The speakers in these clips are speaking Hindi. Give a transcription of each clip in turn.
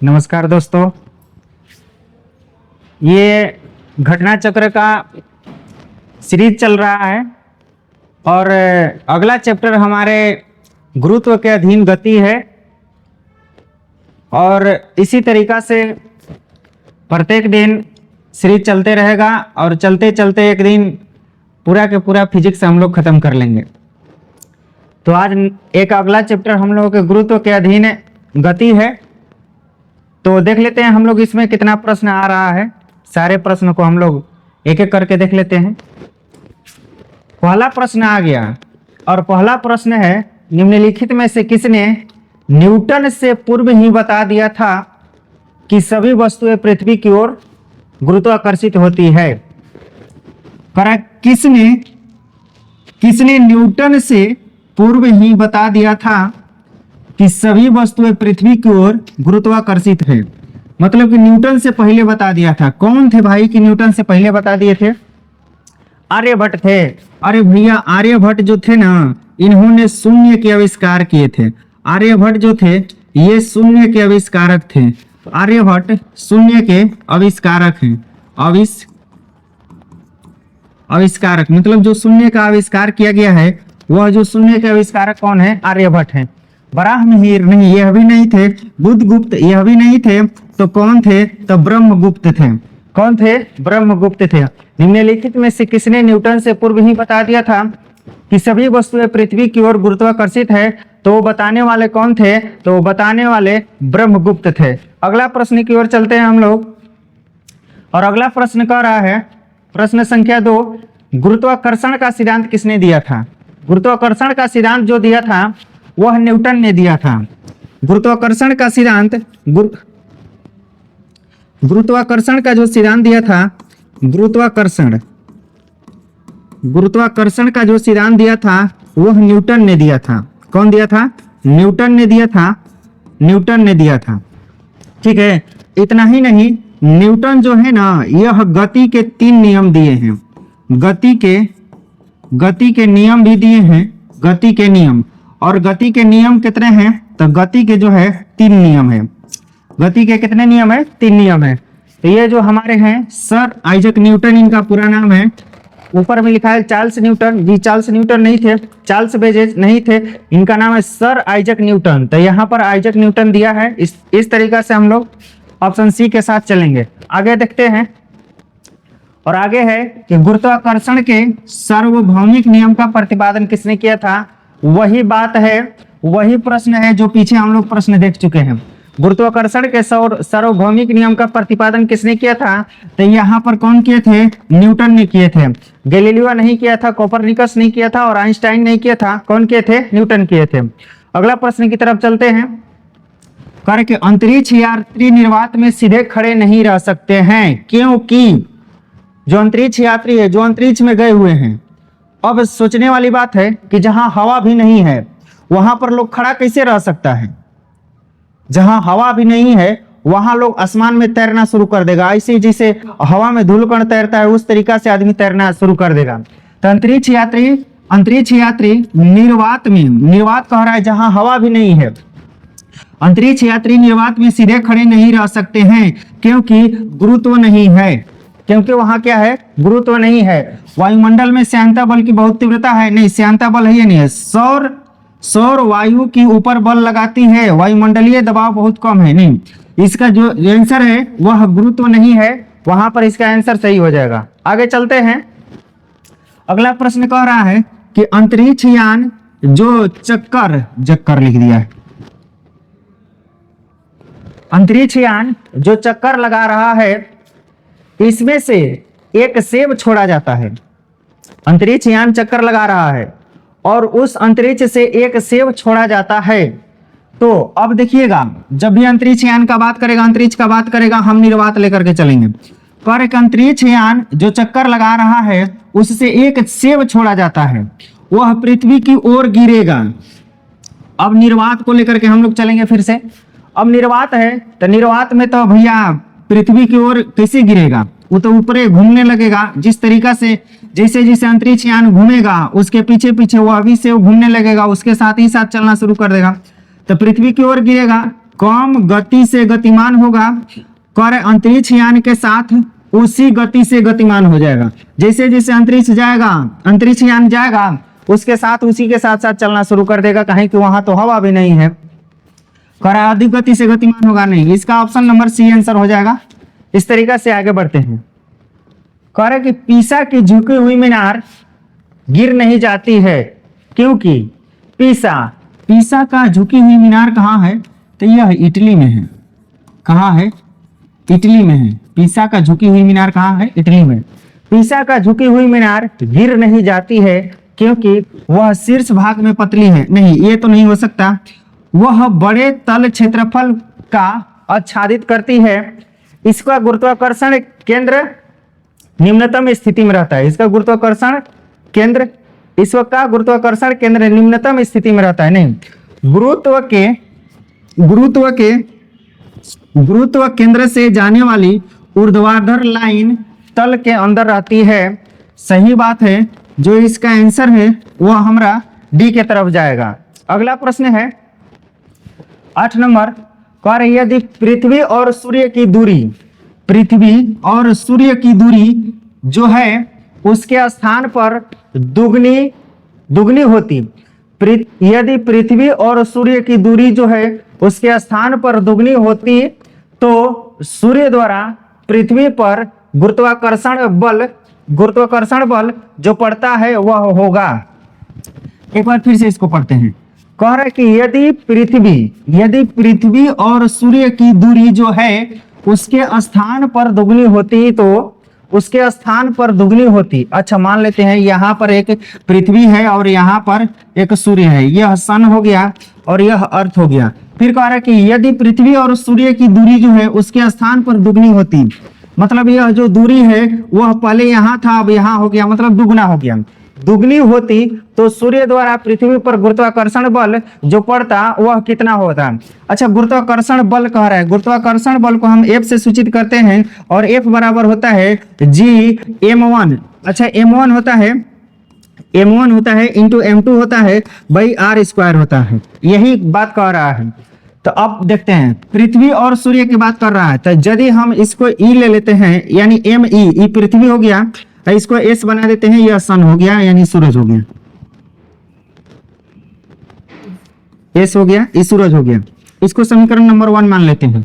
नमस्कार दोस्तों, ये घटना चक्र का सीरीज चल रहा है और अगला चैप्टर हमारे गुरुत्व के अधीन गति है। और इसी तरीका से प्रत्येक दिन सीरीज चलते रहेगा और चलते चलते एक दिन पूरा के पूरा फिजिक्स हम लोग खत्म कर लेंगे। तो आज एक अगला चैप्टर हम लोगों के गुरुत्व के अधीन गति है। तो देख लेते हैं हम लोग इसमें कितना प्रश्न आ रहा है। सारे प्रश्न को हम लोग एक एक करके देख लेते हैं। पहला प्रश्न आ गया और पहला प्रश्न है, निम्नलिखित में से किसने न्यूटन से पूर्व ही बता दिया था कि सभी वस्तुएं पृथ्वी की ओर गुरुत्वाकर्षित होती है। किसने न्यूटन से पूर्व ही बता दिया था कि सभी वस्तुएं पृथ्वी की ओर गुरुत्वाकर्षित है। मतलब कि न्यूटन से पहले बता दिया था। कौन थे भाई कि न्यूटन से पहले बता दिए थे? आर्यभट्ट थे। अरे भैया, आर्यभट्ट जो थे ना, इन्होंने शून्य के आविष्कार किए थे। आर्यभट्ट जो थे ये शून्य के आविष्कारक थे। आर्यभट्ट शून्य के आविष्कारक हैं। आविष्कारक मतलब जो शून्य का आविष्कार किया गया है, वह जो शून्य के आविष्कारक कौन है? आर्यभट्ट हैं। बराहमिहिर नहीं, यह भी नहीं थे। बुधगुप्त यह भी नहीं थे। तो कौन थे? तो ब्रह्मगुप्त थे। कौन थे? ब्रह्मगुप्त थे। निम्नलिखित में से किसने न्यूटन से पूर्व ही बता दिया था कि सभी वस्तुएं पृथ्वी की ओर गुरुत्वाकर्षित है? तो वो बताने वाले कौन थे? तो वो बताने वाले ब्रह्मगुप्त थे। अगला प्रश्न की ओर चलते हैं हम लोग। और अगला प्रश्न कह रहा है, प्रश्न संख्या 2, गुरुत्वाकर्षण का सिद्धांत किसने दिया था? गुरुत्वाकर्षण का सिद्धांत जो दिया था वह न्यूटन ने दिया था। गुरुत्वाकर्षण का सिद्धांत गुरुत्वाकर्षण का जो सिद्धांत दिया था, गुरुत्वाकर्षण का जो सिद्धांत दिया था वह न्यूटन ने दिया था। कौन दिया था? न्यूटन ने दिया था। न्यूटन ने दिया था। ठीक है, इतना ही नहीं, न्यूटन जो है ना, यह गति के 3 नियम दिए हैं। गति के नियम भी दिए हैं। गति के नियम, और गति के नियम कितने हैं? तो गति के जो है 3 नियम है। गति के कितने नियम है? 3 नियम है। तो ये जो हमारे हैं सर आइजक न्यूटन, इनका पूरा नाम है। ऊपर में लिखा है चार्ल्स न्यूटन। जी, चार्ल्स न्यूटन नहीं थे, चार्ल्स बेबेज नहीं थे, इनका नाम है सर आइजक न्यूटन। तो यहाँ पर आइजक न्यूटन दिया है। इस तरीका से हम लोग ऑप्शन सी के साथ चलेंगे। आगे देखते हैं। और आगे है कि गुरुत्वाकर्षण के सार्वभौमिक नियम का प्रतिपादन किसने किया था? वही बात है, वही प्रश्न है जो पीछे हम लोग प्रश्न देख चुके हैं। गुरुत्वाकर्षण के सार्वभौमिक नियम का प्रतिपादन किसने किया था? तो यहाँ पर कौन किए थे? न्यूटन ने किए थे। गैलीलियो नहीं किया था, कोपरनिकस नहीं किया था और आइंस्टाइन नहीं किया था। कौन किए थे? न्यूटन किए थे। अगला प्रश्न की तरफ चलते हैं। करके अंतरिक्ष यात्री निर्वात में सीधे खड़े नहीं रह सकते हैं, क्योंकि जो अंतरिक्ष यात्री है, जो अंतरिक्ष में गए हुए हैं, अब सोचने वाली बात है कि जहां हवा भी नहीं है वहां पर लोग खड़ा कैसे रह सकता है? जहां हवा भी नहीं है वहां लोग आसमान में तैरना शुरू कर देगा। ऐसे जैसे हवा में धूलकण तैरता है उस तरीका से आदमी तैरना शुरू कर देगा। तो अंतरिक्ष यात्री निर्वात कह रहा है जहां हवा भी नहीं है। अंतरिक्ष यात्री निर्वात में सीधे खड़े नहीं रह सकते हैं क्योंकि गुरुत्व नहीं है। क्योंकि वहां क्या है? गुरुत्व नहीं है। वायुमंडल में श्यानता बल की बहुत तीव्रता है। नहीं, श्यानता बल है नहीं है। सौर वायु की ऊपर बल लगाती है, वायुमंडलीय दबाव बहुत कम है। नहीं, इसका जो आंसर है वह गुरुत्व नहीं है, वहां पर इसका आंसर सही हो जाएगा। आगे चलते हैं। अगला प्रश्न कह रहा है कि अंतरिक्ष यान जो चक्कर लिख दिया है। अंतरिक्ष यान जो चक्कर लगा रहा है, इसमें से एक सेब छोड़ा जाता है। अंतरिक्ष यान चक्कर लगा रहा है और उस अंतरिक्ष से एक सेब छोड़ा जाता है। तो अब देखिएगा, जब भी अंतरिक्ष यान का बात करेगा, अंतरिक्ष का बात करेगा, हम निर्वात लेकर के चलेंगे। पर एक अंतरिक्ष यान जो चक्कर लगा रहा है उससे एक सेब छोड़ा जाता है, वह पृथ्वी की ओर गिरेगा। अब निर्वात को लेकर के हम लोग चलेंगे फिर से। अब निर्वात है तो निर्वात में तो भैया पृथ्वी की ओर कैसे गिरेगा? वो तो ऊपर घूमने लगेगा। जिस तरीका से जैसे जैसे अंतरिक्ष यान घूमेगा उसके पीछे पीछे वह भी से घूमने लगेगा, उसके साथ ही साथ चलना शुरू कर देगा। तो पृथ्वी की ओर गिरेगा कम गति से गतिमान होगा, कर अंतरिक्ष यान के साथ उसी गति से गतिमान हो जाएगा। जैसे जैसे अंतरिक्ष यान जाएगा उसके साथ उसी के साथ साथ चलना शुरू कर देगा, कहीं कि वहां तो हवा भी नहीं है। कर अधिक गति से गतिमान होगा नहीं, इसका ऑप्शन नंबर सी आंसर हो जाएगा। इस तरीका से आगे बढ़ते हैं। कह रहे कि पीसा की झुकी हुई मीनार गिर नहीं जाती है क्योंकि पीसा का झुकी हुई मीनार कहाँ है? तो यह इटली में है। कहाँ है? इटली में है। पीसा का झुकी हुई मीनार कहाँ है? इटली में। पीसा का झुकी हुई मीनार गिर नहीं जाती है क्योंकि वह शीर्ष भाग में पतली है। नहीं, ये तो नहीं हो सकता। वह बड़े तल क्षेत्रफल का आच्छादित करती है। इसका गुरुत्वाकर्षण केंद्र निम्नतम स्थिति में रहता है। इसका गुरुत्वाकर्षण केंद्र निम्नतम स्थिति में रहता है। नहीं, गुरुत्व केंद्र से जाने वाली ऊर्ध्वाधर लाइन तल के अंदर रहती है। सही बात है। जो इसका आंसर है वह हमारा डी के तरफ जाएगा। अगला प्रश्न है 8 नंबर। कह रही है यदि पृथ्वी और सूर्य की दूरी जो है उसके स्थान पर दुगनी होती। यदि पृथ्वी और सूर्य की दूरी जो है उसके स्थान पर दुगनी होती तो सूर्य द्वारा पृथ्वी पर गुरुत्वाकर्षण बल जो पड़ता है वह होगा। एक बार फिर से इसको पढ़ते हैं। कह रहा है कि यदि पृथ्वी और सूर्य की दूरी जो है उसके स्थान पर दुगनी होती तो उसके स्थान पर दुगनी होती। अच्छा, मान लेते हैं यहाँ पर एक पृथ्वी है और यहाँ पर एक सूर्य है। यह सन हो गया और यह अर्थ हो गया। फिर कह रहा है कि यदि पृथ्वी और सूर्य की दूरी जो है उसके स्थान पर दुगनी होती, मतलब यह जो दूरी है वह पहले यहाँ था अब यहाँ हो गया, मतलब दुगना हो गया। दुगनी होती तो सूर्य द्वारा पृथ्वी पर गुरुत्वाकर्षण बल जो पड़ता वह कितना होता। अच्छा, गुरुत्वाकर्षण बल कह रहा है। गुरुत्वाकर्षण बल को हम F से सूचित करते हैं और F बराबर होता है Gm1। अच्छा, M1 होता है इंटू M2 होता है बाई R² होता है। यही बात कह रहा है। तो अब देखते हैं, पृथ्वी और सूर्य की बात कर रहा है। तो यदि हम इसको E ले लेते हैं यानी E पृथ्वी हो गया, इसको S बना देते हैं, यह सन हो गया यानी सूरज हो गया। S हो गया, ये सूरज हो गया। इसको समीकरण नंबर 1 मान लेते हैं।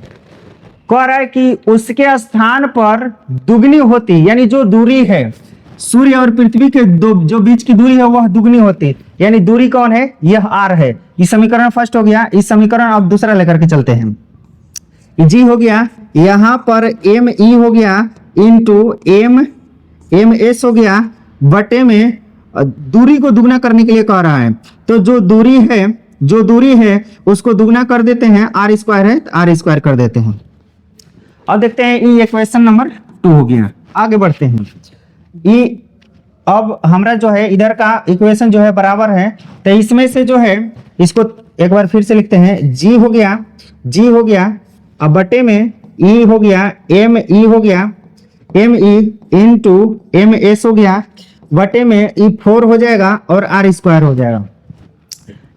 कह रहा है कि उसके स्थान पर दुगनी होती, यानी जो दूरी है सूर्य और पृथ्वी के जो बीच की दूरी है वह दुगनी होती, यानी दूरी कौन है? यह R है। ये समीकरण फर्स्ट हो गया। इस समीकरण अब दूसरा लेकर के चलते हैं। G हो गया, यहाँ पर ME हो गया इंटू MS हो गया बटे में दूरी को दुगना करने के लिए कह रहा है। तो जो दूरी है उसको दुगना कर देते हैं, R² है तो R² कर देते हैं। अब देखते हैं ये इक्वेशन नंबर 2 हो गया। आगे बढ़ते हैं। ये अब हमारा जो है इधर का इक्वेशन जो है बराबर है, तो इसमें से जो है इसको एक बार फिर से लिखते हैं। G हो गया अब बटे में E हो गया, ME हो गया, ME इंटू MS हो गया बटे में E4 हो जाएगा और R² हो जाएगा।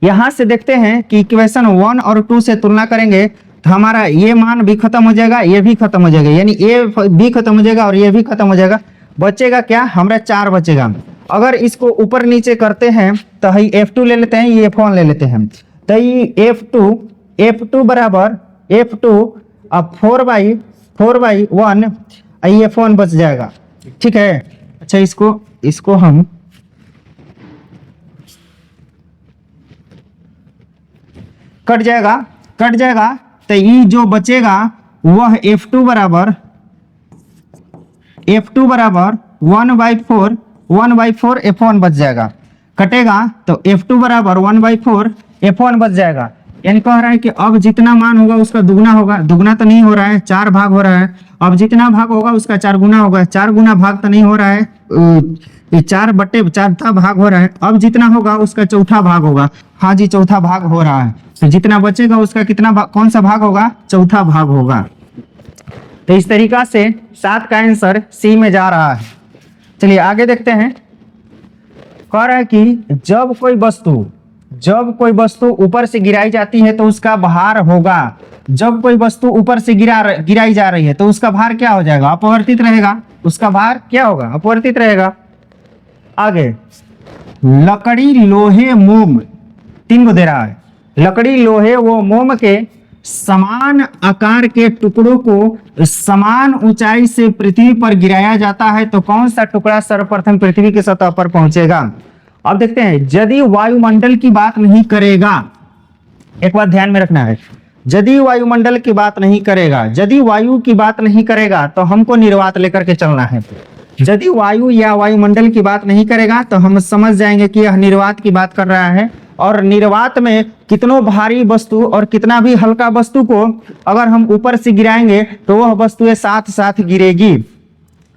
यहां से देखते हैं कि इक्वेशन 1 और 2 से तुलना करेंगे तो हमारा ये मान भी खत्म हो जाएगा, ये भी खत्म हो जाएगा, यानी ये भी खत्म हो जाएगा और ये भी खत्म हो जाएगा। बचेगा क्या? हमारा 4 बचेगा। अगर इसको ऊपर नीचे करते हैं तो हम F2 ले लेते हैं, ये F1 ले लेते हैं। तो ये F2 बराबर F2 अब 4/1 ये F1 बच जाएगा। ठीक है। अच्छा, इसको हम कट जाएगा तो ये जो बचेगा वह F2 बराबर 1/4 F1 बच जाएगा। कटेगा तो F2 बराबर 1/4 F1 बच जाएगा। यानी कह रहा है कि अब जितना मान होगा उसका दुगना होगा। दुगना तो नहीं हो रहा है, 4 भाग हो रहा है। अब जितना भाग होगा उसका 4 गुना होगा। 4 गुना भाग तो नहीं हो रहा है, ये 4/4 भाग हो रहा है। अब जितना होगा उसका चौथा भाग होगा। हाँ जी, चौथा भाग हो रहा है। तो जितना बचेगा उसका कौन सा भाग होगा? चौथा भाग होगा। तो इस तरीका से 7 का आंसर सी में जा रहा है। चलिए आगे देखते हैं। कह रहा है कि जब जब कोई वस्तु ऊपर से गिराई जाती है तो उसका भार होगा, जब कोई वस्तु ऊपर से गिराई जा रही है तो उसका भार क्या हो जाएगा? अपवर्तित रहेगा। उसका भार क्या होगा? अपवर्तित रहेगा। आगे, लकड़ी लोहे मोम, 3 को दे रहा है। लकड़ी लोहे व मोम के समान आकार के टुकड़ों को समान ऊंचाई से पृथ्वी पर गिराया जाता है तो कौन सा टुकड़ा सर्वप्रथम पृथ्वी की सतह पर पहुंचेगा? अब देखते हैं, यदि वायुमंडल की बात नहीं करेगा, एक बात ध्यान में रखना है, यदि वायुमंडल की बात नहीं करेगा, यदि वायु की बात नहीं करेगा तो हमको निर्वात लेकर के चलना है। यदि वायु या वायुमंडल की बात नहीं करेगा तो हम समझ जाएंगे कि यह निर्वात की बात कर रहा है, और निर्वात में कितनों भारी वस्तु और कितना भी हल्का वस्तु को अगर हम ऊपर से गिराएंगे तो वह वस्तुएं साथ साथ गिरेगी,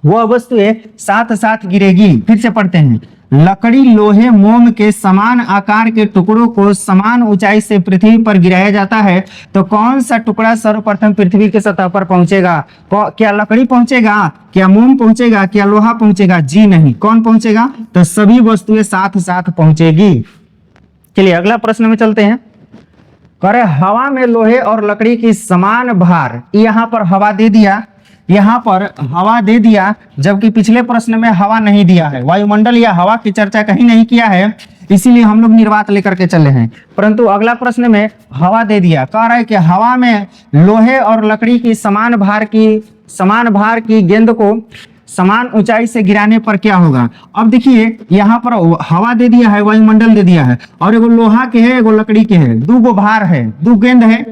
वह वस्तुएं साथ साथ गिरेगी। फिर से पढ़ते हैं, लकड़ी लोहे मोम के समान आकार के टुकड़ों को समान ऊंचाई से पृथ्वी पर गिराया जाता है तो कौन सा टुकड़ा सर्वप्रथम पृथ्वी की सतह पर पहुंचेगा? क्या लकड़ी पहुंचेगा? क्या मोम पहुंचेगा? क्या लोहा पहुंचेगा? जी नहीं। कौन पहुंचेगा? तो सभी वस्तुएं साथ साथ पहुंचेगी। चलिए अगला प्रश्न में चलते हैं। करे हवा में लोहे और लकड़ी की समान भार, यहाँ पर हवा दे दिया, यहाँ पर हवा दे दिया, जबकि पिछले प्रश्न में हवा नहीं दिया है, वायुमंडल या हवा की चर्चा कहीं नहीं किया है, इसीलिए हम लोग निर्वात लेकर के चले हैं। परंतु अगला प्रश्न में हवा दे दिया, कह रहा है कि हवा में लोहे और लकड़ी की समान भार की गेंद को समान ऊंचाई से गिराने पर क्या होगा? अब देखिए यहाँ पर हवा दे दिया है, वायुमंडल दे दिया है, और एगो लोहा के है, एगो लकड़ी के है, 2 गो भार है, 2 गेंद है,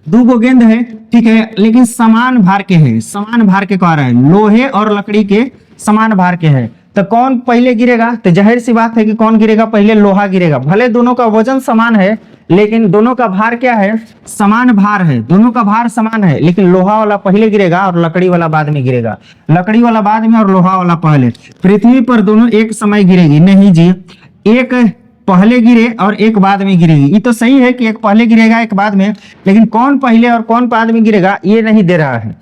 2 गो गेंद है, ठीक है, लेकिन समान भार के है, समान भार के कह रहा है, लोहे और लकड़ी के समान भार के है, तो कौन पहले गिरेगा? तो जाहिर सी बात है कि कौन गिरेगा? पहले लोहा गिरेगा। भले दोनों का वजन समान है लेकिन दोनों का भार क्या है? समान भार है, दोनों का भार समान है, लेकिन लोहा वाला पहले गिरेगा और लकड़ी वाला बाद में गिरेगा, लकड़ी वाला बाद में और लोहा वाला पहले। पृथ्वी पर दोनों एक समय गिरेगी? नहीं जी, एक पहले गिरे और एक बाद में गिरेगी। ये तो सही है कि एक पहले गिरेगा एक बाद में, लेकिन कौन पहले और कौन बाद में गिरेगा ये नहीं दे रहा है।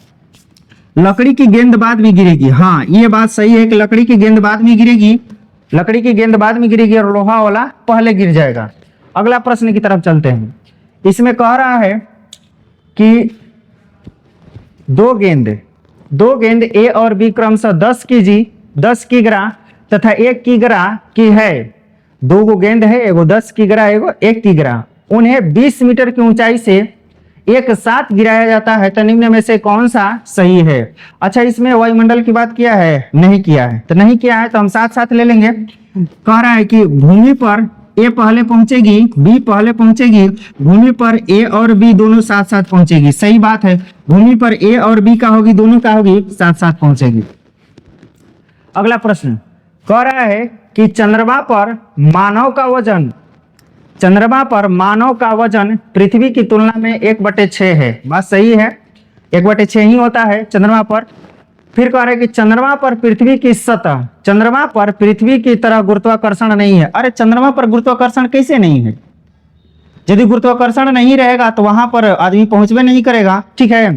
लकड़ी की गेंद बाद में गिरेगी, हाँ ये बात सही है कि लकड़ी की गेंद बाद में गिरेगी, लकड़ी की गेंद बाद में गिरेगी और लोहा वाला पहले गिर जाएगा। अगला प्रश्न की तरफ चलते हैं। इसमें कह रहा है कि 2 गेंद ए और बी क्रमशः 10 किग्रा तथा 1 किग्रा की है। 2 गो गेंद है, एगो 10 किग्रा, एगो 1 किग्रा, उन्हें 20 मीटर की ऊंचाई से एक साथ गिराया जाता है तो निम्न में से कौन सा सही है? अच्छा, इसमें वायुमंडल की बात किया है? नहीं किया है, तो नहीं किया है तो हम साथ साथ ले लेंगे। कह रहा है कि भूमि पर ए पहले पहुंचेगी, बी पहले पहुंचेगी, भूमि पर ए और बी दोनों साथ साथ पहुंचेगी। सही बात है, भूमि पर ए और बी का होगी, दोनों का होगी, साथ साथ पहुंचेगी। अगला प्रश्न कह रहा है कि चंद्रमा पर मानव का वजन पृथ्वी की तुलना में 1/6 है। बात सही है, 1/6 ही होता है चंद्रमा पर। फिर कह रहे हैं कि चंद्रमा पर पृथ्वी की सतह, चंद्रमा पर पृथ्वी की तरह गुरुत्वाकर्षण नहीं है। अरे चंद्रमा पर गुरुत्वाकर्षण कैसे नहीं है? यदि गुरुत्वाकर्षण नहीं रहेगा तो वहां पर आदमी पहुंचवे नहीं करेगा, ठीक है।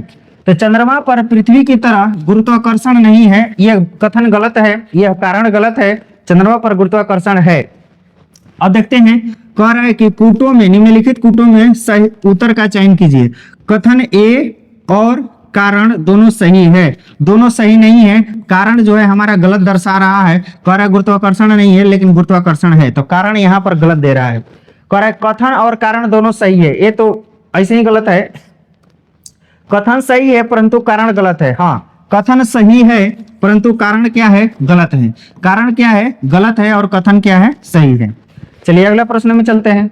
तो चंद्रमा पर पृथ्वी की तरह गुरुत्वाकर्षण नहीं है, यह कथन गलत है, यह कारण गलत है। चंद्रमा पर गुरुत्वाकर्षण है। अब देखते हैं, कह रहा है कि कूटों में, निम्नलिखित कूटों में सही उत्तर का चयन कीजिए। कथन ए और कारण दोनों सही है, दोनों सही नहीं है। कारण जो है हमारा गलत दर्शा रहा है, कह रहा है गुरुत्वाकर्षण नहीं है लेकिन गुरुत्वाकर्षण है, तो कारण यहाँ पर गलत दे रहा है। कह रहा है कथन और कारण दोनों सही है, ये तो ऐसे ही गलत है। कथन सही है परंतु कारण गलत है। हाँ, कथन सही है परंतु कारण क्या है? गलत है। कारण क्या है? गलत है, और कथन क्या है? सही है। चलिए अगला प्रश्न में चलते हैं।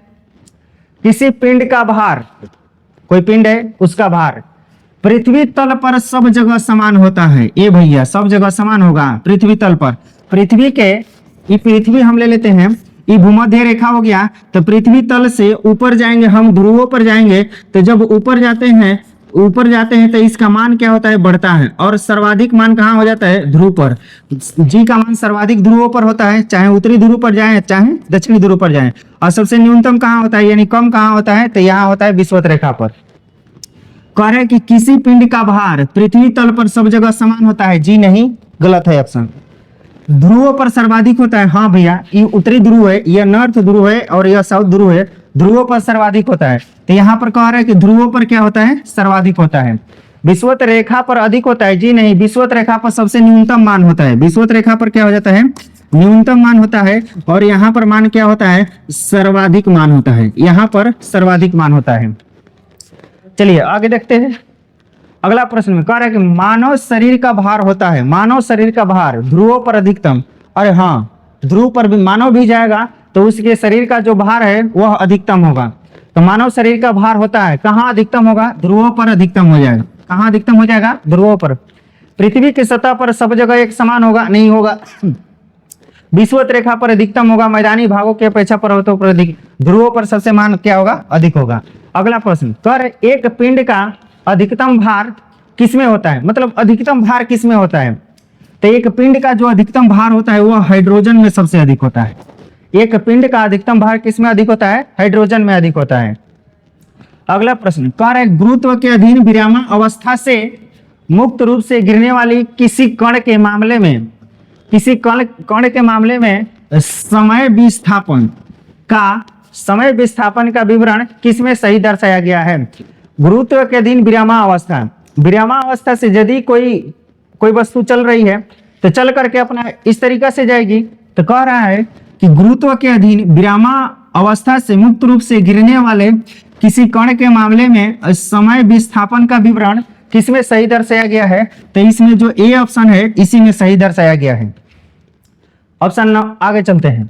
किसी पिंड का भार, कोई पिंड है उसका भार पृथ्वी तल पर सब जगह समान होता है। ए भैया, सब जगह समान होगा पृथ्वी तल पर। पृथ्वी के, ये पृथ्वी हम ले लेते हैं, ये भूमध्य रेखा हो गया, तो पृथ्वी तल से ऊपर जाएंगे हम, ध्रुवों पर जाएंगे, तो जब ऊपर जाते हैं तो इसका मान क्या होता है? बढ़ता है, और सर्वाधिक मान कहाँ हो जाता है? ध्रुव पर। जी का मान सर्वाधिक ध्रुवों पर होता है, चाहे उत्तरी ध्रुव पर जाए चाहे दक्षिणी ध्रुव पर जाए। और सबसे न्यूनतम कहाँ होता है, यानी कम कहाँ होता है? तो यहाँ होता है विषुवत रेखा पर। कह रहे कि किसी पिंड का भार पृथ्वी तल पर सब जगह समान होता है। जी नहीं, गलत है ऑप्शन। ध्रुवों पर सर्वाधिक होता है। हाँ भैया, ये उत्तरी ध्रुव है, यह नॉर्थ ध्रुव है और यह साउथ ध्रुव है। ध्रुवों पर सर्वाधिक होता है, तो यहाँ पर कह रहा है कि ध्रुवों पर क्या होता है, सर्वाधिक होता है। विषुवत रेखा पर अधिक होता है, जी नहीं, विषुवत रेखा पर सबसे न्यूनतम मान होता है। विषुवत रेखा पर क्या हो जाता है, न्यूनतम मान होता है, और यहाँ पर मान क्या होता है, सर्वाधिक मान होता है। यहाँ पर सर्वाधिक मान होता है। चलिए आगे देखते हैं। अगला प्रश्न में कह रहा है कि मानव शरीर का भार होता है, मानव शरीर का भार ध्रुवों पर अधिकतम। अरे हाँ, ध्रुव पर भी मानव भी जाएगा तो उसके शरीर का जो भार है वह अधिकतम होगा। तो मानव शरीर का भार होता है, कहाँ अधिकतम होगा, ध्रुवों पर अधिकतम हो जाएगा। कहाँ अधिकतम हो जाएगा, ध्रुवों पर। पृथ्वी की सतह पर सब जगह एक समान होगा, नहीं होगा। विषुवत रेखा पर अधिकतम होगा, मैदानी भागों की अपेक्षा पर्वतों पर अधिक। ध्रुवों पर सबसे मान क्या होगा, अधिक होगा। अगला प्रश्न, कर एक पिंड का अधिकतम भार किसमें होता है, मतलब अधिकतम भार किसमें होता है। तो एक पिंड का जो अधिकतम भार होता है वह हाइड्रोजन में सबसे अधिक होता है। एक पिंड का अधिकतम भार किसमें अधिक होता है, हाइड्रोजन में अधिक होता है। अगला प्रश्न, कह रहा है गुरुत्व के अधीन विरामन अवस्था से मुक्त रूप से गिरने वाली किसी कण के मामले में, किसी कण के मामले में समय विस्थापन का विवरण किसमें सही दर्शाया गया है। गुरुत्व के अधीन विरामा अवस्था से यदि कोई वस्तु चल रही है तो चल करके अपना इस तरीका से जाएगी। तो कह रहा है कि गुरुत्व के अधीन विरामा अवस्था से मुक्त रूप से गिरने वाले किसी कण के मामले में समय विस्थापन का विवरण किसमें सही दर्शाया गया है। तो इसमें जो ए ऑप्शन है इसी में सही दर्शाया गया है। ऑप्शन 9 आगे चलते हैं।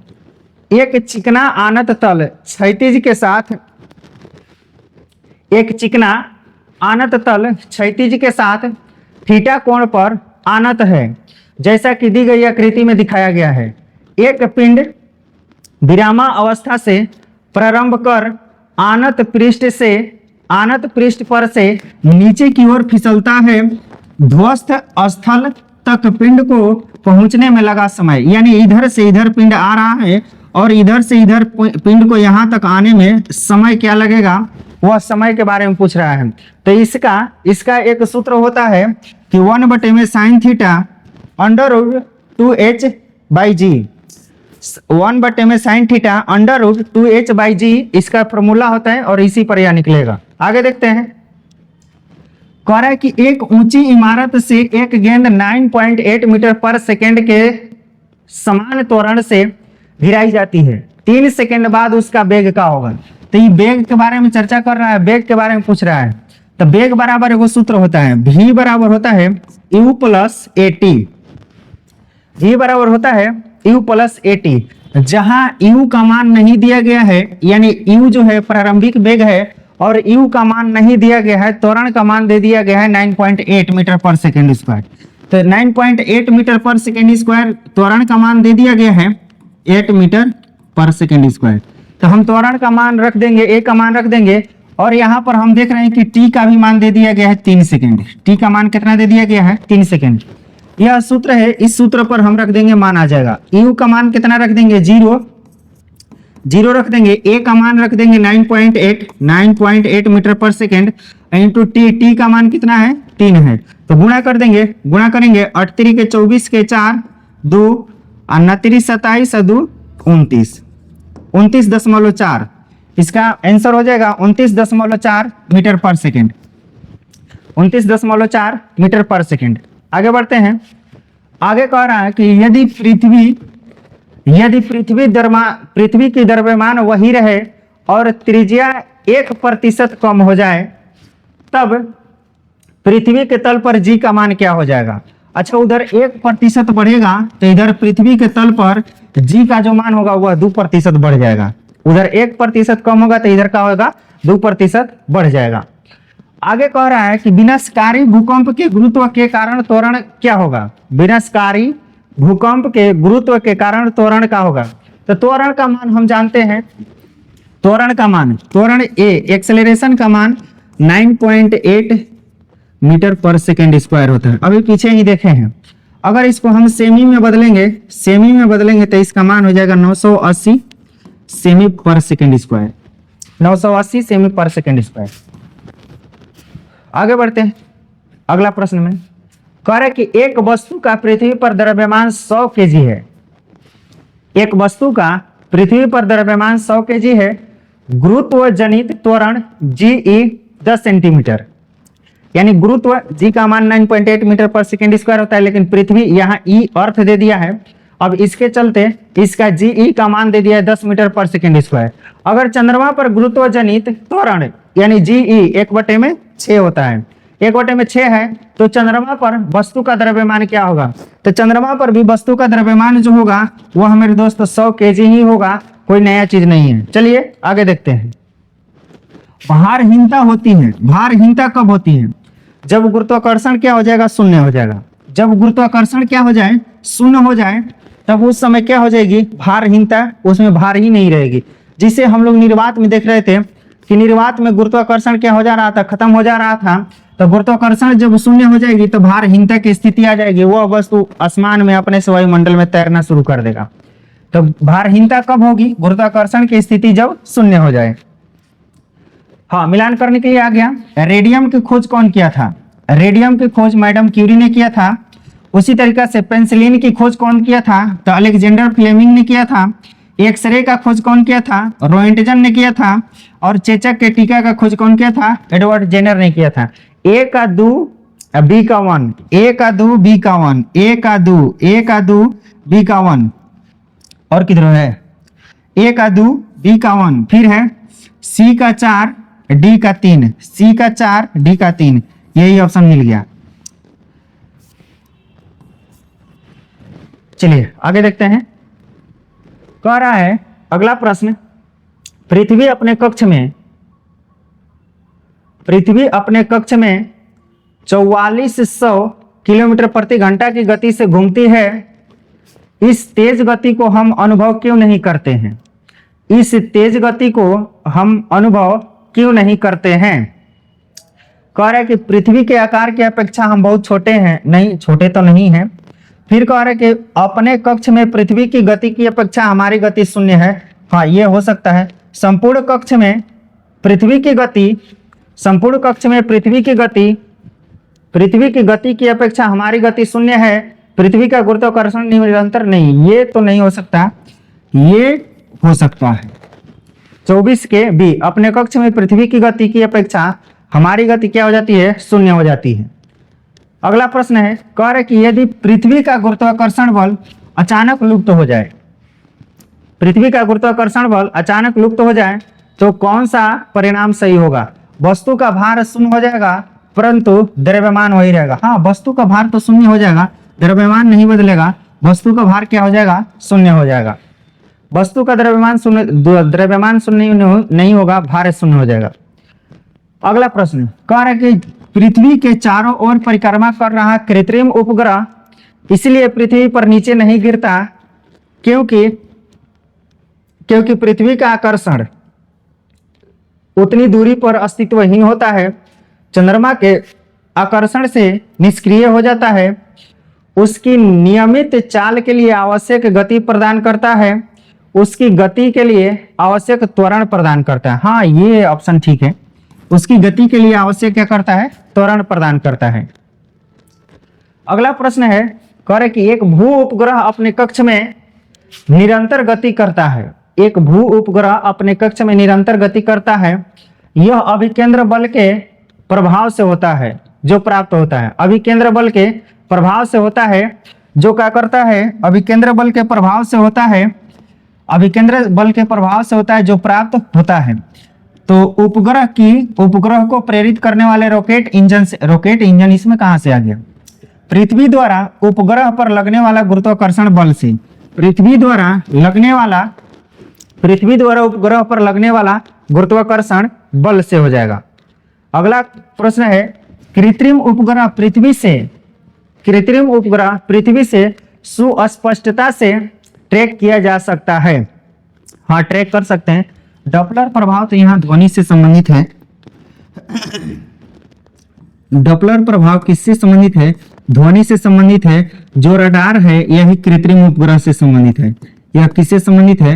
एक चिकना आनत तल क्षैतिज के साथ, एक चिकना आनत तल क्षैतिज के साथ थीटा कोण पर आनत है, जैसा कि दी गई आकृति में दिखाया गया है। एक पिंड विरामा अवस्था से प्रारंभ कर आनत पृष्ठ पर से नीचे की ओर फिसलता है। ध्वस्त स्थल तक पिंड को पहुंचने में लगा समय, यानी इधर से इधर पिंड आ रहा है और इधर से इधर पिंड को यहां तक आने में समय क्या लगेगा, वह समय के बारे में पूछ रहा है। तो इसका एक सूत्र होता है कि 1/में साइन थीटा √2h/g, 1/में साइन थीटा √2h/g इसका फॉर्मूला होता है और इसी पर यह निकलेगा। आगे देखते हैं। कह रहा है कि एक ऊंची इमारत से एक गेंद 9.8 मीटर पर सेकेंड के समान त्वरण से गिराई जाती है। 3 सेकेंड बाद उसका वेग क्या होगा। तो ये वेग के बारे में चर्चा कर रहा है, वेग के बारे में पूछ रहा है। तो वेग बराबर एगो सूत्र होता है, v बराबर होता है u प्लस at, v बराबर होता है u प्लस at। जहां u का मान नहीं दिया गया है, यानी u जो है प्रारंभिक वेग है और u का मान नहीं दिया गया है, त्वरण का मान दे दिया गया है 9.8 मीटर पर सेकेंड स्क्वायर। तो 9.8 मीटर पर सेकेंड स्क्वायर त्वरण का मान दे दिया गया है 8 मीटर पर सेकेंड स्क्वायर। तो हम त्वरण का मान रख देंगे, a का मान रख देंगे, और यहाँ पर हम देख रहे हैं कि t का भी मान दे दिया गया है 3 सेकेंड। t का मान कितना दे दिया गया है, 3 सेकेंड। यह सूत्र है, इस सूत्र पर हम रख देंगे, मान आ जाएगा। u का मान कितना रख देंगे, 0 रख देंगे। a का मान रख देंगे 9.8 मीटर पर सेकेंड इंटू t का मान कितना है, 3 है। तो गुणा कर देंगे, गुणा करेंगे 8 3 के 24 के 4 2 29 27 2 29, 29.4 इसका आंसर हो जाएगा 29.4 मीटर पर सेकेंड, 29.4 मीटर पर सेकेंड। आगे बढ़ते हैं। आगे कह रहा है कि यदि पृथ्वी की द्रव्यमान वही रहे और त्रिज्या 1% कम हो जाए, तब पृथ्वी के तल पर g का मान क्या हो जाएगा। अच्छा, उधर 1% बढ़ेगा तो इधर पृथ्वी के तल पर g का जो मान होगा वह 2% बढ़ जाएगा। उधर 1% कम होगा तो इधर क्या होगा, 2% बढ़ जाएगा। आगे कह रहा है कि विनाशकारी भूकंप के गुरुत्व के कारण त्वरण क्या होगा। विनाशकारी भूकंप के गुरुत्व के कारण त्वरण क्या होगा। तो त्वरण का मान हम जानते हैं, त्वरण a एक्सेलरेशन का मान 9.8 मीटर पर सेकेंड स्क्वायर होता है। अभी पीछे ही देखे हैं। अगर इसको हम सेमी में बदलेंगे तो इसका मान हो जाएगा 980 सेमी पर सेकेंड स्क्वायर, 980 सेमी पर सेकेंड स्क्वायर। आगे बढ़ते हैं अगला प्रश्न में। कह रहे कि एक वस्तु का पृथ्वी पर द्रव्यमान 100 केजी है। एक वस्तु का पृथ्वी पर द्रव्यमान 100 केजी है। गुरुत्व जनित त्वरण जीई 10 सेंटीमीटर, यानी गुरुत्व जी का मान 9.8 मीटर पर सेकेंड स्क्वायर होता है, लेकिन पृथ्वी यहाँ ई अर्थ दे दिया है। अब इसके चलते इसका जीई का मान दे दिया है 10 मीटर पर सेकेंड स्क्वायर। अगर चंद्रमा पर गुरुत्व जनित त्वरण यानी जीई 1/6 होता है, 1/6 है, तो चंद्रमा पर वस्तु का द्रव्यमान क्या होगा? तो चंद्रमा पर भी वस्तु का द्रव्यमान जो होगा वह मेरे दोस्त 100 केजी ही होगा, कोई नया चीज नहीं है। चलिए आगे देखते हैं। भारहीनता होती है। भारहीनता कब होती है? जब गुरुत्वाकर्षण क्या हो जाएगा? शून्य हो जाएगा। जब गुरुत्वाकर्षण क्या हो जाए? शून्य हो जाए, तब उस समय क्या हो जाएगी? भारहीनता, उसमें भार ही नहीं रहेगी। जिसे हम लोग निर्वात में देख रहे थे कि निर्वात में गुरुत्वाकर्षण क्या हो जा रहा था? खत्म हो जा रहा था। तो गुरुत्वाकर्षण जब शून्य हो जाएगी तो भारहीनता की स्थिति आ जाएगी, वह वस्तु आसमान में अपने से वायुमंडल में तैरना शुरू कर देगा। तो भारहीनता कब होगी? गुरुत्वाकर्षण की स्थिति जब शून्य हो जाए। हाँ, मिलान करने के लिए आ गया। रेडियम की खोज कौन किया था? रेडियम की खोज मैडम क्यूरी ने किया था। उसी तरीका से पेंसिलिन की खोज कौन किया था? तो अलेक्जेंडर फ्लेमिंग ने किया था। एक्सरे का खोज कौन किया था? रोएंटजन ने किया था। और चेचक के टीका का खोज कौन किया था? एडवर्ड जेनर ने किया था। ए का 2 बी का 1, ए का 2 बी का 1, ए का 2, ए का 2 बी का 1, और किधर है? ए का 2 बी का 1, फिर है सी का 4 डी का 3, सी का 4 डी का 3, यही ऑप्शन मिल गया। चलिए आगे देखते हैं। कह रहा है अगला प्रश्न, पृथ्वी अपने कक्ष में 4400 किलोमीटर प्रति घंटा की गति से घूमती है। इस तेज गति को हम अनुभव क्यों नहीं करते हैं? इस तेज गति को हम अनुभव क्यों नहीं करते हैं? कह रहा है कि पृथ्वी के आकार की अपेक्षा हम बहुत छोटे हैं। नहीं, छोटे तो नहीं हैं। फिर कह रहा है कि अपने कक्ष में पृथ्वी की गति की अपेक्षा हमारी गति शून्य है। हाँ, ये हो सकता है। संपूर्ण कक्ष में पृथ्वी की गति की अपेक्षा हमारी गति शून्य है। पृथ्वी का गुरुत्वाकर्षण निरंतर नहीं, ये तो नहीं हो सकता। ये हो सकता है 24 के बी, अपने कक्ष में पृथ्वी की गति की अपेक्षा हमारी गति क्या हो जाती है? शून्य हो जाती है। अगला प्रश्न है, कह रहे कि यदि पृथ्वी का गुरुत्वाकर्षण बल अचानक लुप्त हो जाए, पृथ्वी का गुरुत्वाकर्षण बल अचानक लुप्त हो जाए तो कौन सा परिणाम सही होगा? वस्तु का भार शून्य हो जाएगा परंतु द्रव्यमान वही रहेगा। हाँ, वस्तु का भार तो शून्य हो जाएगा, द्रव्यमान नहीं बदलेगा। वस्तु का भार क्या हो जाएगा? शून्य हो जाएगा। वस्तु का द्रव्यमान शून्य नहीं होगा, भार शून्य हो जाएगा। अगला प्रश्न कह रहा है कि पृथ्वी के चारों ओर परिक्रमा कर रहा कृत्रिम उपग्रह इसलिए पृथ्वी पर नीचे नहीं गिरता क्योंकि पृथ्वी का आकर्षण उतनी दूरी पर अस्तित्वहीन होता है, चंद्रमा के आकर्षण से निष्क्रिय हो जाता है, उसकी नियमित चाल के लिए आवश्यक गति प्रदान करता है, उसकी गति के लिए आवश्यक त्वरण प्रदान करता है। हाँ, ये ऑप्शन ठीक है। उसकी गति के लिए आवश्यक क्या करता है? त्वरण प्रदान करता है। अगला प्रश्न है, कह रहे कि एक भू उपग्रह अपने कक्ष में निरंतर गति करता है। एक भू उपग्रह अपने कक्ष में निरंतर गति करता है। यह अभिकेंद्र बल के प्रभाव से होता है जो प्राप्त होता है। अभिकेंद्र बल के प्रभाव से होता है जो क्या करता है? अभिकेंद्र बल के प्रभाव से होता है। अभिकेंद्र बल के प्रभाव से होता है जो प्राप्त होता है। तो उपग्रह को प्रेरित करने वाले रॉकेट इंजन इसमें कहां से आ गया? पृथ्वी द्वारा उपग्रह पर लगने वाला गुरुत्वाकर्षण बल से, पृथ्वी द्वारा उपग्रह पर लगने वाला गुरुत्वाकर्षण बल से हो जाएगा। अगला प्रश्न है, कृत्रिम उपग्रह पृथ्वी से सुस्पष्टता से ट्रैक किया जा सकता है। हाँ, ट्रैक कर सकते हैं। डॉपलर प्रभाव तो यहाँ ध्वनि से संबंधित है। डॉपलर प्रभाव किससे संबंधित है? ध्वनि से संबंधित है। जो रडार है यही कृत्रिम उपग्रह से संबंधित है। यह किससे संबंधित है?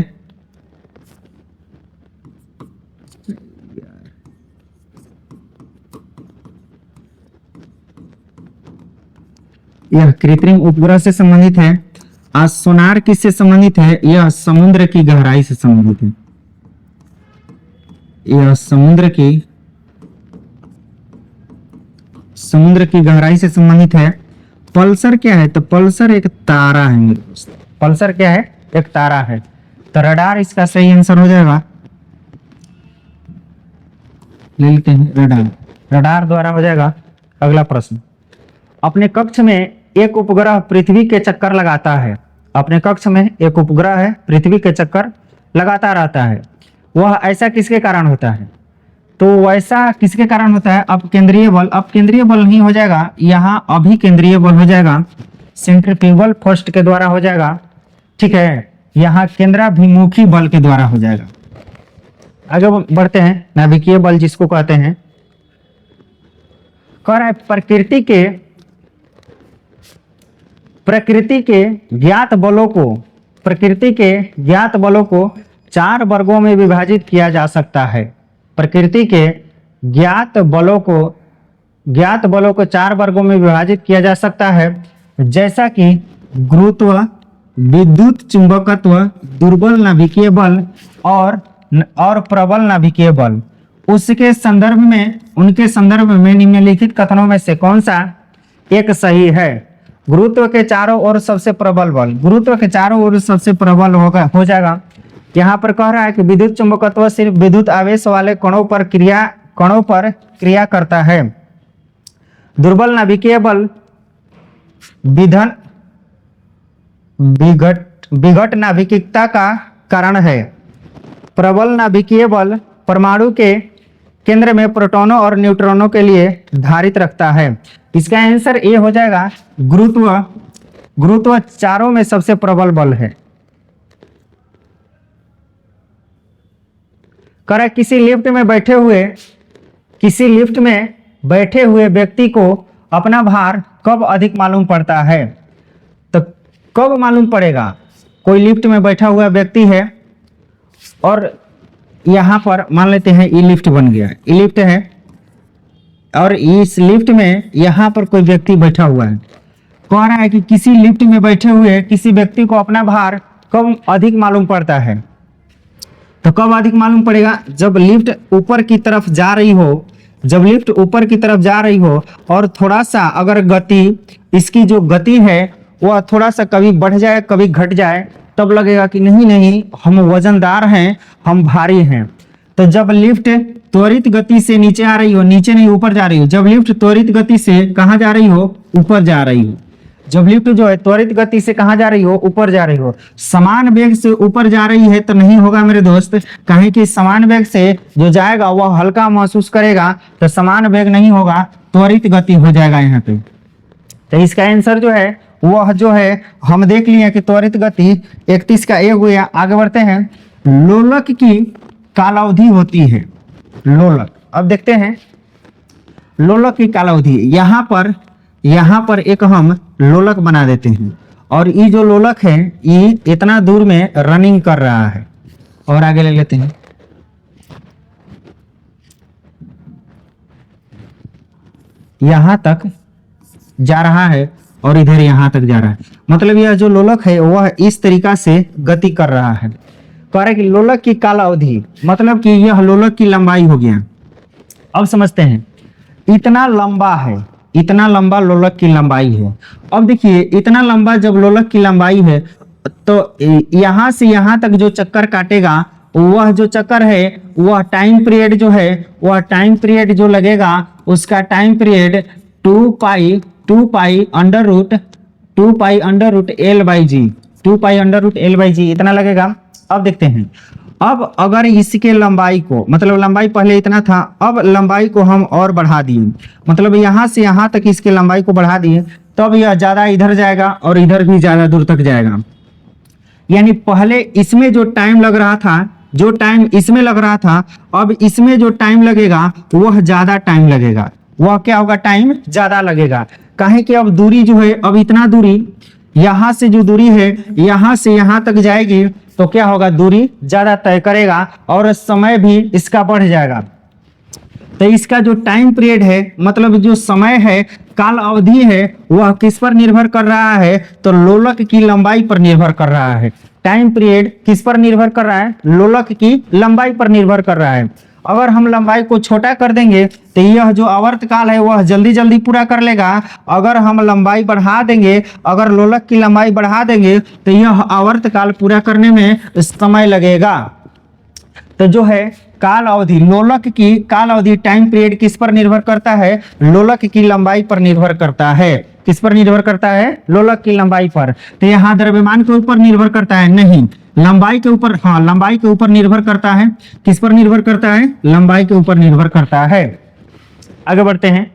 यह कृत्रिम उपग्रह से संबंधित है। आज सोनार किससे संबंधित है? यह समुद्र की गहराई से संबंधित है। यह समुद्र की गहराई से संबंधित है। पल्सर क्या है? तो पल्सर एक तारा है मेरे दोस्त। पल्सर क्या है? एक तारा है। तो रडार इसका सही आंसर हो जाएगा। ले लेते हैं रडार। रडार द्वारा हो जाएगा अगला प्रश्न। अपने कक्ष में एक उपग्रह पृथ्वी के चक्कर लगाता है। अपने कक्ष में एक उपग्रह है, पृथ्वी के चक्कर लगाता रहता है। वह ऐसा किसके कारण होता है? तो वैसा किसके कारण होता है? अब केंद्रीय बल, अब केंद्रीय बल नहीं हो जाएगा, यहाँ अभी केंद्रीय बल हो जाएगा, सेंट्रीफ्यूगल फोर्स के द्वारा हो जाएगा। ठीक है, यहाँ केंद्राभिमुखी बल के द्वारा हो जाएगा। आगे बढ़ते हैं, नाभिकीय बल जिसको कहते हैं। कह रहा है प्रकृति के ज्ञात बलों को 4 वर्गों में विभाजित किया जा सकता है। प्रकृति के ज्ञात बलों को 4 वर्गों में विभाजित किया जा सकता है, जैसा कि गुरुत्व, विद्युत चुंबकत्व, दुर्बल नाभिकीय बल और प्रबल नाभिकीय बल। उनके संदर्भ में निम्नलिखित कथनों में से कौन सा एक सही है? गुरुत्व के चारों ओर सबसे प्रबल बल, गुरुत्व के चारों ओर सबसे प्रबल हो जाएगा। यहाँ पर कह रहा है कि विद्युत चुंबकत्व सिर्फ विद्युत आवेश वाले कणों पर क्रिया करता है। दुर्बल नाभिकीय बल विघट नाभिकिकता का कारण है। प्रबल नाभिकीय बल परमाणु के केंद्र में प्रोटॉनों और न्यूट्रॉनों के लिए धारित रखता है। इसका आंसर ए हो जाएगा गुरुत्व चारों में सबसे प्रबल बल है। कर किसी लिफ्ट में बैठे हुए व्यक्ति को अपना भार कब अधिक मालूम पड़ता है? तो कब मालूम पड़ेगा? कोई लिफ्ट में बैठा हुआ व्यक्ति है और यहाँ पर मान लेते हैं ये लिफ्ट बन गया, ये लिफ्ट है और इस लिफ्ट में यहाँ पर कोई व्यक्ति बैठा हुआ है। कह रहा है कि किसी लिफ्ट में बैठे हुए किसी व्यक्ति को अपना भार कब अधिक मालूम पड़ता है? तो कब अधिक मालूम पड़ेगा? जब लिफ्ट ऊपर की तरफ जा रही हो और थोड़ा सा अगर इसकी जो गति है वह थोड़ा सा कभी बढ़ जाए कभी घट जाए, तब लगेगा कि नहीं हम वजनदार हैं, हम भारी हैं। तो जब लिफ्ट त्वरित गति से नीचे आ रही हो, नीचे नहीं ऊपर जा रही हो, जब लिफ्ट त्वरित गति से कहाँ जा रही हो? ऊपर जा रही हो। जब लिफ्ट जो है त्वरित गति से कहाँ जा रही हो? ऊपर जा रही हो। समान वेग से ऊपर जा रही है तो नहीं होगा मेरे दोस्त, कहीं कि समान वेग से जो जाएगा वह हल्का महसूस करेगा, तो समान वेग नहीं होगा, त्वरित गति हो जाएगा यहाँ पे। तो इसका आंसर जो है वह जो है हम देख लिए कि त्वरित गति 31 का ए हुआ। आगे बढ़ते हैं। लोलक की कालावधि होती है। लोलक, अब देखते हैं लोलक की कालावधि। यहाँ पर एक हम लोलक बना देते हैं और ये जो लोलक है ये इतना दूर में रनिंग कर रहा है, और आगे ले लेते हैं। यहाँ तक जा रहा है और इधर यहाँ तक जा रहा है, मतलब यह जो लोलक है वह इस तरीका से गति कर रहा है। कह रहा है कि लोलक की काल अवधि, मतलब कि यह लोलक की लंबाई हो गया। अब समझते हैं, इतना लंबा है, इतना लंबा लोलक की लंबाई है। अब देखिए इतना लंबा जब लोलक की लंबाई है तो यहाँ से यहाँ तक जो चक्कर काटेगा, वह जो चक्कर है वह टाइम पीरियड जो है, वह टाइम पीरियड जो लगेगा उसका time period 2 pi under root L by G इतना लगेगा। अब देखते हैं, अब अगर इसके लंबाई को, मतलब लंबाई पहले इतना था, अब लंबाई को हम और बढ़ा दिए, मतलब यहाँ से यहाँ तक इसके लंबाई को बढ़ा दिए, तब यह ज्यादा इधर जाएगा और इधर भी ज्यादा दूर तक जाएगा। यानी पहले इसमें जो टाइम लग रहा था, जो टाइम इसमें लग रहा था, अब इसमें जो टाइम लगेगा वह ज्यादा टाइम लगेगा। वह क्या होगा? टाइम ज्यादा लगेगा। काहे कि अब दूरी जो है, अब इतना दूरी, यहाँ से जो दूरी है यहाँ से यहाँ तक जाएगी, तो क्या होगा? दूरी ज्यादा तय करेगा और समय भी इसका बढ़ जाएगा। तो इसका जो टाइम पीरियड है, मतलब जो समय है काल अवधि है वह किस पर निर्भर कर रहा है, तो लोलक की लंबाई पर निर्भर कर रहा है। टाइम पीरियड किस पर निर्भर कर रहा है, लोलक की लंबाई पर निर्भर कर रहा है। अगर हम लंबाई को छोटा कर देंगे तो यह जो आवर्त काल है वह जल्दी जल्दी पूरा कर लेगा। अगर हम लंबाई बढ़ा देंगे, अगर लोलक की लंबाई बढ़ा देंगे तो यह आवर्त काल पूरा करने में समय लगेगा। तो जो है काल अवधि, लोलक की काल अवधि टाइम पीरियड किस पर निर्भर करता है, लोलक की लंबाई पर निर्भर करता है। किस पर निर्भर करता है, लोलक की लंबाई पर। तो यहाँ द्रव्यमान के ऊपर निर्भर करता है, नहीं, लंबाई के ऊपर, हाँ लंबाई के ऊपर निर्भर करता है। किस पर निर्भर करता है, लंबाई के ऊपर निर्भर करता है। आगे बढ़ते हैं।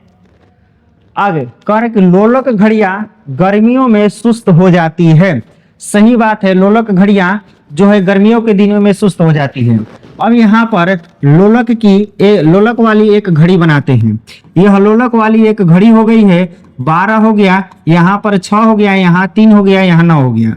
आगे कह रहे कि लोलक घड़ियां गर्मियों में सुस्त हो जाती है। सही बात है, लोलक घड़ियां जो है गर्मियों के दिनों में सुस्त हो जाती है। अब यहाँ पर लोलक वाली एक घड़ी बनाते हैं। यह लोलक वाली एक घड़ी हो गई है, 12 हो गया, यहाँ पर 6 हो गया, यहाँ 3 हो गया, यहाँ 9 हो गया।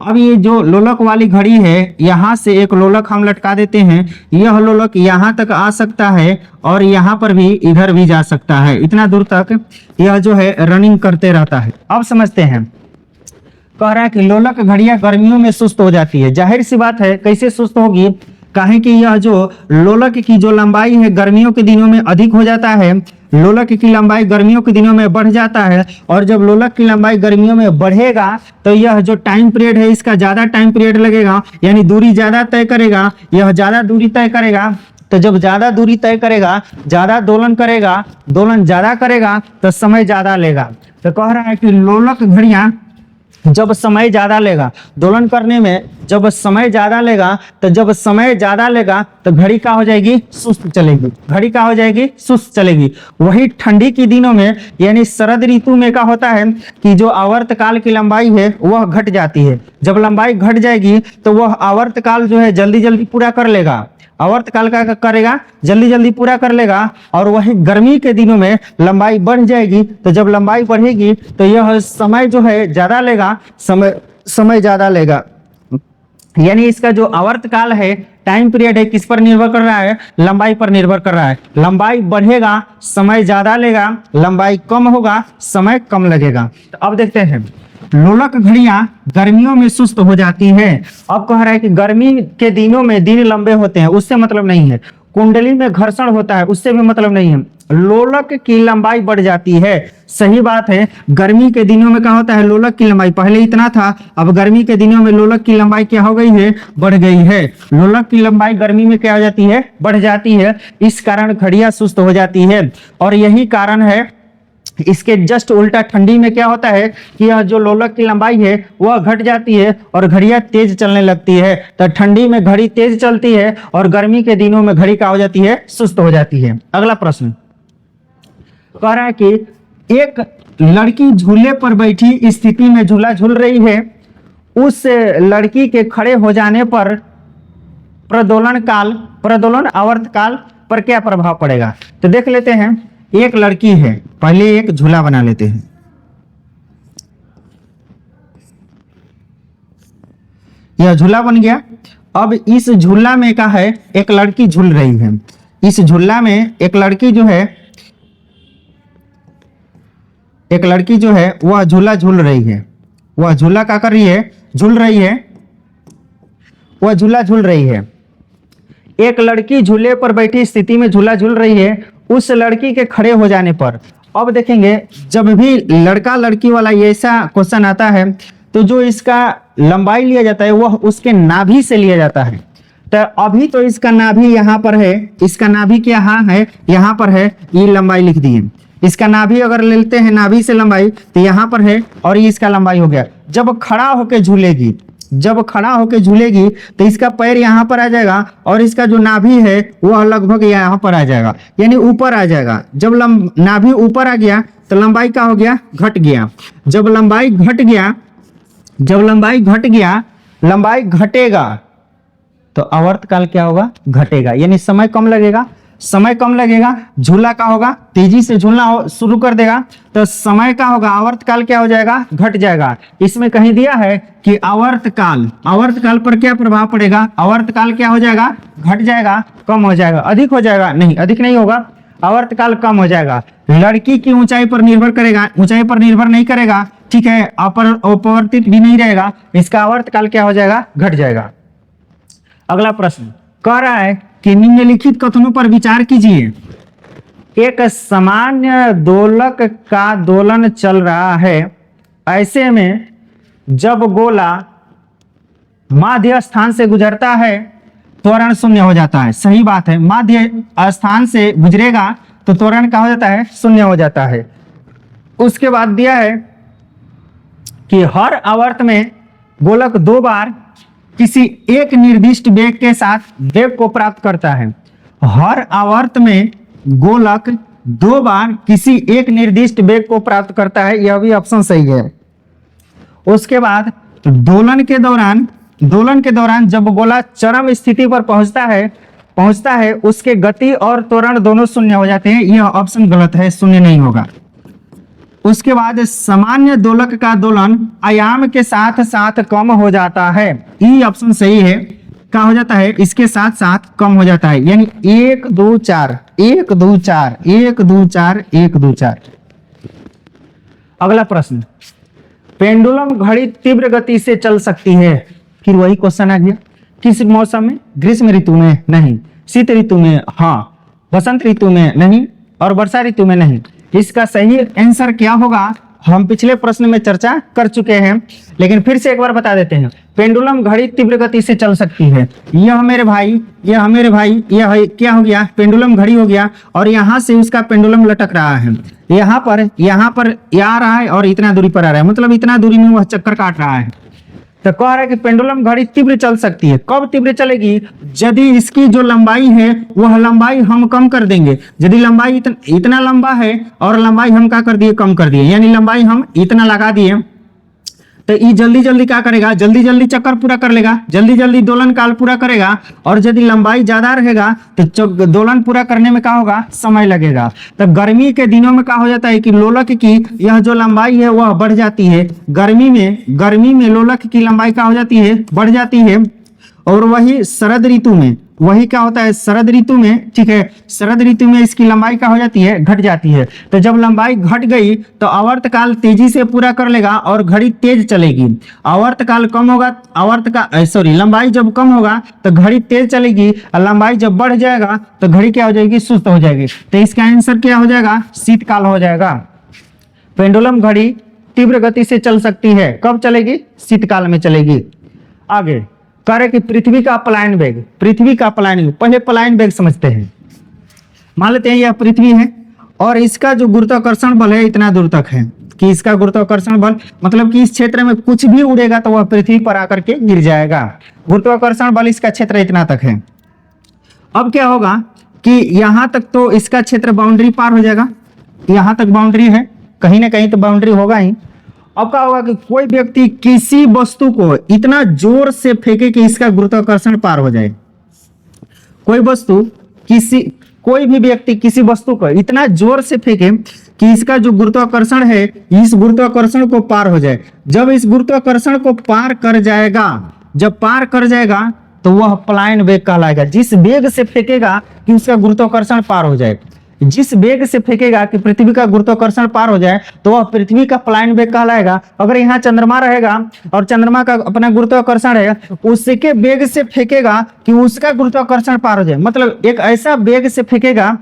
अब ये जो लोलक वाली घड़ी है, यहाँ से एक लोलक हम लटका देते हैं। यह लोलक यहाँ तक आ सकता है और यहाँ पर भी, इधर भी जा सकता है। इतना दूर तक यह जो है रनिंग करते रहता है। अब समझते हैं, कह रहा है कि लोलक घड़ियां गर्मियों में सुस्त हो जाती है। जाहिर सी बात है, कैसे सुस्त होगी, काहे कि यह जो लोलक की जो लंबाई है गर्मियों के दिनों में अधिक हो जाता है। लोलक की लंबाई गर्मियों के दिनों में बढ़ जाता है, और जब लोलक की लंबाई गर्मियों में बढ़ेगा तो यह जो टाइम पीरियड है इसका ज्यादा टाइम पीरियड लगेगा, यानी दूरी ज्यादा तय करेगा। यह ज्यादा दूरी तय करेगा, तो जब ज्यादा दूरी तय करेगा, ज्यादा दोलन करेगा, दोलन ज्यादा करेगा तो समय ज्यादा लेगा। तो कह रहा है कि लोलक घड़ियां जब समय ज्यादा लेगा दोलन करने में, जब समय ज्यादा लेगा, तो जब समय ज्यादा लेगा तो घड़ी क्या हो जाएगी, सुस्त चलेगी। घड़ी क्या हो जाएगी, सुस्त चलेगी। वही ठंडी के दिनों में, यानी शरद ऋतु में क्या होता है कि जो आवर्त काल की लंबाई है वह घट जाती है। जब लंबाई घट जाएगी तो वह आवर्त काल जो है जल्दी जल्दी पूरा कर लेगा। आवर्त काल का करेगा, जल्दी जल्दी पूरा कर लेगा। और वही गर्मी के दिनों में लंबाई बढ़ जाएगी, तो जब लंबाई बढ़ेगी तो यह समय जो है ज्यादा लेगा, समय ज्यादा लेगा। यानी इसका जो आवर्त काल है, टाइम पीरियड है, किस पर निर्भर कर रहा है, लंबाई पर निर्भर कर रहा है। लंबाई बढ़ेगा, समय ज्यादा लेगा, लंबाई कम होगा, समय कम लगेगा। तो अब देखते हैं, लोलक घड़ियां गर्मियों में सुस्त हो जाती है। अब कह रहा है कि गर्मी के दिनों में दिन लंबे होते हैं, उससे मतलब नहीं है। कुंडली में घर्षण होता है, उससे भी मतलब नहीं है। लोलक की लंबाई बढ़ जाती है। सही बात है, गर्मी के दिनों में क्या होता है, लोलक की लंबाई पहले इतना था, अब गर्मी के दिनों में लोलक की लंबाई क्या हो गई है, बढ़ गई है। लोलक की लंबाई गर्मी में क्या हो जाती है, बढ़ जाती है। इस कारण घड़ियां सुस्त हो जाती है। और यही कारण है, इसके जस्ट उल्टा ठंडी में क्या होता है कि यह जो लोलक की लंबाई है वह घट जाती है और घड़ियां तेज चलने लगती है। तो ठंडी में घड़ी तेज चलती है और गर्मी के दिनों में घड़ी क्या हो जाती है, सुस्त हो जाती है। अगला प्रश्न कह रहा है कि एक लड़की झूले पर बैठी स्थिति में झूला झूल रही है। उस लड़की के खड़े हो जाने पर प्रदोलन आवर्त काल पर क्या प्रभाव पड़ेगा। तो देख लेते हैं, एक लड़की है, पहले एक झूला बना लेते हैं। यह झूला बन गया। अब इस झूला में क्या है, एक लड़की झूल रही है। इस झूला में एक लड़की जो है वह झूला झूल रही है। वह झूला क्या कर रही है, झूल रही है। वह झूला झूल रही है। एक लड़की झूले पर बैठी स्थिति में झूला झूल रही है। उस लड़की के खड़े हो जाने पर, अब देखेंगे जब भी लड़का लड़की वाला ऐसा क्वेश्चन आता है तो जो इसका लंबाई लिया जाता है वह उसके नाभि से लिया जाता है। तो अभी तो इसका नाभि यहाँ पर है, इसका नाभि क्या है, यहाँ पर है, ये लंबाई लिख दी है। इसका नाभि अगर लेते हैं, नाभि से लंबाई तो यहाँ पर है और ये इसका लंबाई हो गया। जब खड़ा होकर झूलेगी, तो इसका पैर यहाँ पर आ जाएगा और इसका जो नाभि है वह लगभग यहाँ पर आ जाएगा, यानी ऊपर आ जाएगा। जब नाभि ऊपर आ गया तो लंबाई क्या हो गया, घट गया। जब लंबाई घट गया, तो आवर्त काल क्या होगा, घटेगा, यानी समय कम लगेगा। झूला का होगा, तेजी से झूलना शुरू कर देगा तो समय का होगा, आवर्त काल क्या हो जाएगा, घट जाएगा। इसमें कहीं दिया है कि आवर्त काल पर क्या प्रभाव पड़ेगा, आवर्त काल क्या हो जाएगा, घट जाएगा, कम हो जाएगा, अधिक हो जाएगा, नहीं अधिक नहीं होगा, आवर्त काल कम हो जाएगा। लड़की की ऊंचाई पर निर्भर करेगा, ऊंचाई पर निर्भर नहीं करेगा, ठीक है, अपवर्तित भी नहीं रहेगा, इसका आवर्तकाल क्या हो जाएगा, घट जाएगा। अगला प्रश्न कह रहा है कि निम्नलिखित कथनों पर विचार कीजिए। एक सामान्य दोलक का दोलन चल रहा है, ऐसे में जब गोला माध्य स्थान से गुजरता है त्वरण शून्य हो जाता है। सही बात है, माध्य स्थान से गुजरेगा तो त्वरण क्या हो जाता है, शून्य हो जाता है। उसके बाद दिया है कि हर आवर्त में गोलक 2 बार किसी एक निर्दिष्ट वेग के साथ वेग को प्राप्त करता है। हर आवर्त में गोलक 2 बार किसी एक निर्दिष्ट वेग को प्राप्त करता है, यह भी ऑप्शन सही है। उसके बाद दोलन के दौरान जब गोला चरम स्थिति पर पहुंचता है उसके गति और त्वरण दोनों शून्य हो जाते हैं, यह ऑप्शन गलत है, शून्य नहीं होगा। उसके बाद सामान्य दोलक का दोलन आयाम के साथ साथ कम हो जाता है, ई ऑप्शन सही है, क्या हो जाता है, इसके साथ साथ कम हो जाता है, यानी 1 2 4 1 2 4 1 2 4 1 2 4। अगला प्रश्न, पेंडुलम घड़ी तीव्र गति से चल सकती है, फिर वही क्वेश्चन आ गया। किस मौसम में, ग्रीष्म ऋतु में नहीं, शीत ऋतु में हाँ, बसंत ऋतु में नहीं और वर्षा ऋतु में नहीं। इसका सही आंसर क्या होगा हम पिछले प्रश्न में चर्चा कर चुके हैं, लेकिन फिर से एक बार बता देते हैं। पेंडुलम घड़ी तीव्र गति से चल सकती है, यह मेरे भाई यह क्या हो गया, पेंडुलम घड़ी हो गया, और यहाँ से उसका पेंडुलम लटक रहा है, यहाँ पर आ रहा है और इतना दूरी पर आ रहा है, मतलब इतना दूरी में वह चक्कर काट रहा है। तो कह रहा है कि पेंडुलम घड़ी तीव्र चल सकती है। कब तीव्र चलेगी, यदि इसकी जो लंबाई है वह लंबाई हम कम कर देंगे। यदि लंबाई इतना लंबा है और लंबाई हम क्या कर दिए, कम कर दिए, यानी लंबाई हम इतना लगा दिए, तो ये जल्दी जल्दी क्या करेगा, जल्दी जल्दी चक्कर पूरा कर लेगा, जल्दी जल्दी दोलन काल पूरा करेगा। और यदि लंबाई ज्यादा रहेगा तो दोलन पूरा करने में क्या होगा, समय लगेगा। तो गर्मी के दिनों में क्या हो जाता है कि लोलक की यह जो लंबाई है वह बढ़ जाती है। गर्मी में लोलक की लंबाई क्या हो जाती है, बढ़ जाती है। और वही शरद ऋतु में वही क्या होता है, शरद ऋतु में, ठीक है, शरद ऋतु में इसकी लंबाई क्या हो जाती है, घट जाती है। तो जब लंबाई घट गई तो आवर्तकाल तेजी से पूरा कर लेगा और घड़ी तेज चलेगी। आवर्तकाल कम होगा, लंबाई जब कम होगा तो घड़ी तेज चलेगी, और लंबाई जब बढ़ जाएगा तो घड़ी क्या हो जाएगी, सुस्त हो जाएगी। तो इसका आंसर क्या हो जाएगा, शीतकाल हो जाएगा। पेंडुलम घड़ी तीव्र गति से चल सकती है, कब चलेगी, शीतकाल में चलेगी। आगे कह रहे कि पृथ्वी का पलायन वेग, पहले पलायन वेग समझते हैं। मान लेते हैं यह पृथ्वी है और इसका जो गुरुत्वाकर्षण बल है इतना दूर तक है, कि इसका गुरुत्वाकर्षण बल मतलब कि इस क्षेत्र में कुछ भी उड़ेगा तो वह पृथ्वी पर आकर के गिर जाएगा। गुरुत्वाकर्षण बल इसका क्षेत्र इतना तक है। अब क्या होगा कि यहां तक तो इसका क्षेत्र बाउंड्री पार हो जाएगा, यहां तक बाउंड्री है, कहीं ना कहीं तो बाउंड्री होगा ही। अब क्या होगा कि कोई व्यक्ति किसी वस्तु को इतना जोर से फेंके कि इसका गुरुत्वाकर्षण पार हो जाए। कोई भी व्यक्ति किसी वस्तु को इतना जोर से फेंके कि इसका जो गुरुत्वाकर्षण है इस गुरुत्वाकर्षण को पार हो जाए। जब इस गुरुत्वाकर्षण को पार कर जाएगा तो वह पलायन वेग कहलाएगा। जिस वेग से फेंकेगा कि उसका गुरुत्वाकर्षण पार हो जाए, जिस वेग से फेंकेगा कि पृथ्वी का गुरुत्वाकर्षण पार हो जाए तो वह पृथ्वी का पलायन वेग कहलाएगा। अगर यहाँ चंद्रमा रहेगा और चंद्रमा का अपना गुरुत्वाकर्षण है, उसके वेग से फेंकेगा कि उसका गुरुत्वाकर्षण पार हो जाए, मतलब एक ऐसा वेग से फेंकेगा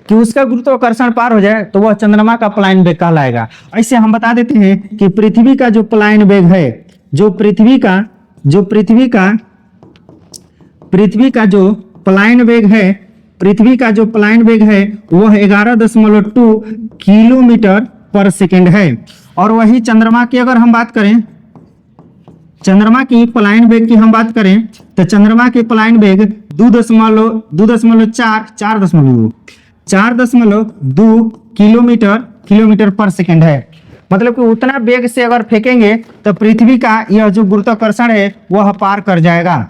कि उसका गुरुत्वाकर्षण पार हो जाए तो वह चंद्रमा का पलायन वेग कहलाएगा। ऐसे हम बता देते हैं कि पृथ्वी का जो पलायन वेग है, जो पृथ्वी का जो पलायन वेग है वह 11.2 किलोमीटर पर सेकेंड है। और वही चंद्रमा की अगर हम बात करें, चंद्रमा की पलायन वेग की हम बात करें तो चंद्रमा के पलायन वेग 4.2 किलोमीटर पर सेकेंड है। मतलब कि उतना वेग से अगर फेंकेंगे तो पृथ्वी का यह जो गुरुत्वाकर्षण है वह पार कर जाएगा।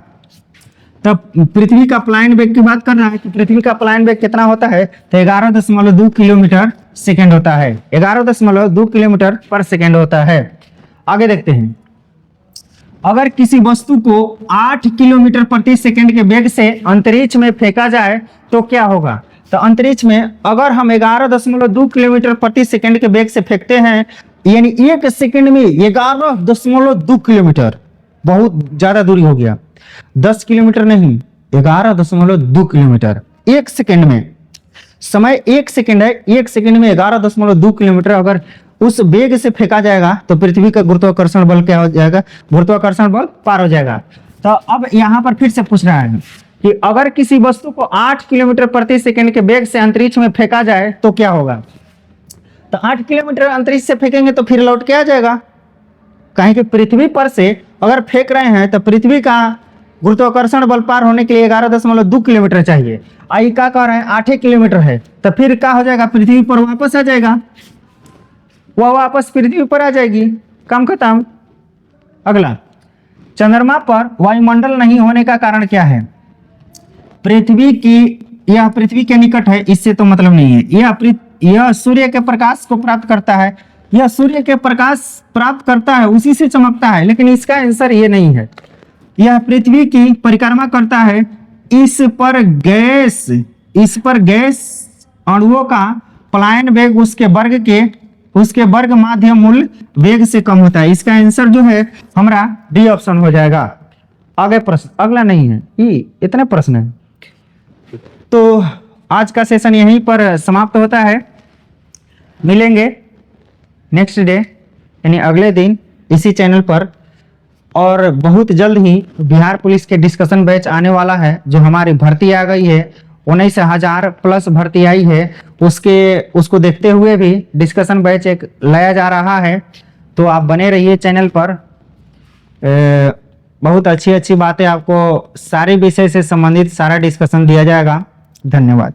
तब पृथ्वी का पलायन वेग की बात करना है कि पृथ्वी का पलायन वेग कितना होता है, तो 11.2 किलोमीटर सेकेंड होता है, 11.2 किलोमीटर पर सेकेंड होता है। आगे देखते हैं, अगर किसी वस्तु को 8 किलोमीटर प्रति सेकेंड के वेग से अंतरिक्ष में फेंका जाए तो क्या होगा। तो अंतरिक्ष में अगर हम 11.2 किलोमीटर प्रति सेकंड के वेग से फेंकते हैं, यानी एक सेकंड में 11.2 किलोमीटर, बहुत ज्यादा दूरी हो गया, 10 किलोमीटर नहीं, 11.2 किलोमीटर एक सेकंड में। समय एक सेकंड है, एक सेकंड में 11.2 किलोमीटर अगर उस वेग से फेंका जाएगा तो पृथ्वी का गुरुत्वाकर्षण बल क्या हो जाएगा, गुरुत्वाकर्षण बल पार हो जाएगा। तो अब यहाँ पर फिर से पूछ रहा है कि अगर किसी वस्तु को 8 किलोमीटर प्रति सेकंड के वेग से अंतरिक्ष में फेंका जाए तो क्या होगा। तो 8 किलोमीटर अंतरिक्ष से फेंकेंगे तो फिर लौट के आ जाएगा, कहीं कि पृथ्वी पर से अगर फेंक रहे हैं तो पृथ्वी का गुरुत्वाकर्षण बल पार होने के लिए 11.2 किलोमीटर चाहिए। आई क्या कह रहे हैं, 8 किलोमीटर है, तो फिर क्या हो जाएगा, पृथ्वी पर वापस आ जाएगा, वह वापस पृथ्वी पर आ जाएगी, काम खत्म। अगला, चंद्रमा पर वायुमंडल नहीं होने का कारण क्या है। पृथ्वी की, यह पृथ्वी के निकट है, इससे तो मतलब नहीं है। यह सूर्य के प्रकाश को प्राप्त करता है, यह सूर्य के प्रकाश प्राप्त करता है, उसी से चमकता है, लेकिन इसका आंसर ये नहीं है। यह पृथ्वी की परिक्रमा करता है, इस पर गैस अणुओं का पलायन वेग उसके वर्ग माध्य मूल वेग से कम होता है। इसका आंसर जो है हमारा डी ऑप्शन हो जाएगा। आगे प्रश्न, अगला नहीं है, ये इतने प्रश्न है। तो आज का सेशन यहीं पर समाप्त होता है। मिलेंगे नेक्स्ट डे यानी अगले दिन इसी चैनल पर, और बहुत जल्द ही बिहार पुलिस के डिस्कशन बैच आने वाला है। जो हमारी भर्ती आ गई है, 19,000 प्लस भर्ती आई है, उसको देखते हुए भी डिस्कशन बैच एक लाया जा रहा है। तो आप बने रहिए चैनल पर, बहुत अच्छी अच्छी बातें आपको सारे विषय से संबंधित सारा डिस्कशन दिया जाएगा। धन्यवाद।